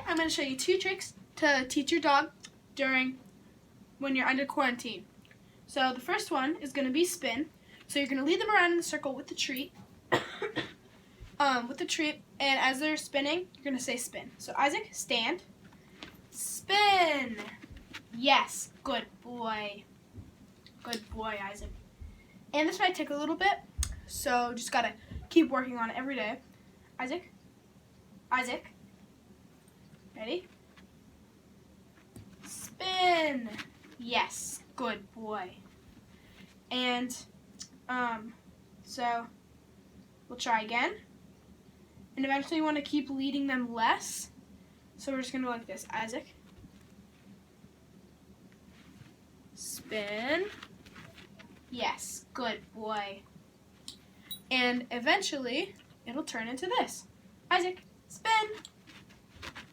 I'm going to show you 2 tricks to teach your dog when you're under quarantine. So the first one is going to be spin. So you're going to lead them around in a circle with the treat. And as they're spinning, you're going to say spin. So Isaac, stand. Spin. Yes, good boy. Good boy, Isaac. And this might take a little bit, so just got to keep working on it every day. Isaac. Isaac. Ready? Spin. Yes, good boy. And so we'll try again. And eventually you want to keep leading them less. So we're just going to go like this. Isaac. Spin. Yes, good boy. And eventually it'll turn into this. Isaac, spin.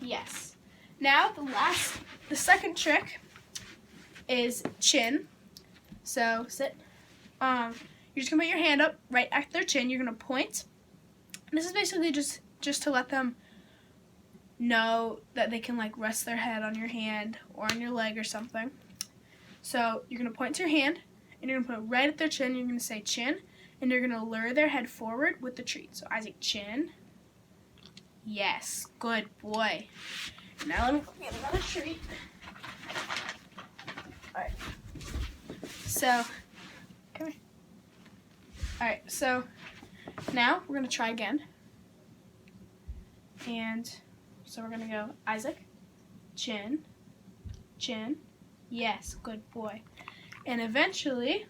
Yes. Now the second trick is chin. So sit. You're just gonna put your hand up right at their chin. You're gonna point. And this is basically just to let them know that they can like rest their head on your hand or on your leg or something. So you're gonna point to your hand and you're gonna put it right at their chin. You're gonna say chin, and you're gonna lure their head forward with the treat. So Isaac, chin. Yes, good boy. Now let me get another treat. Alright. So, come here. Alright, so now we're going to try again. And so we're going to go Isaac, chin, chin. Yes, good boy. And eventually,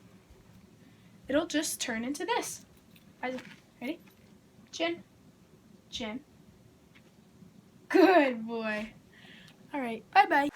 it'll just turn into this. Isaac, ready? Chin, chin. Good boy. All right, bye-bye.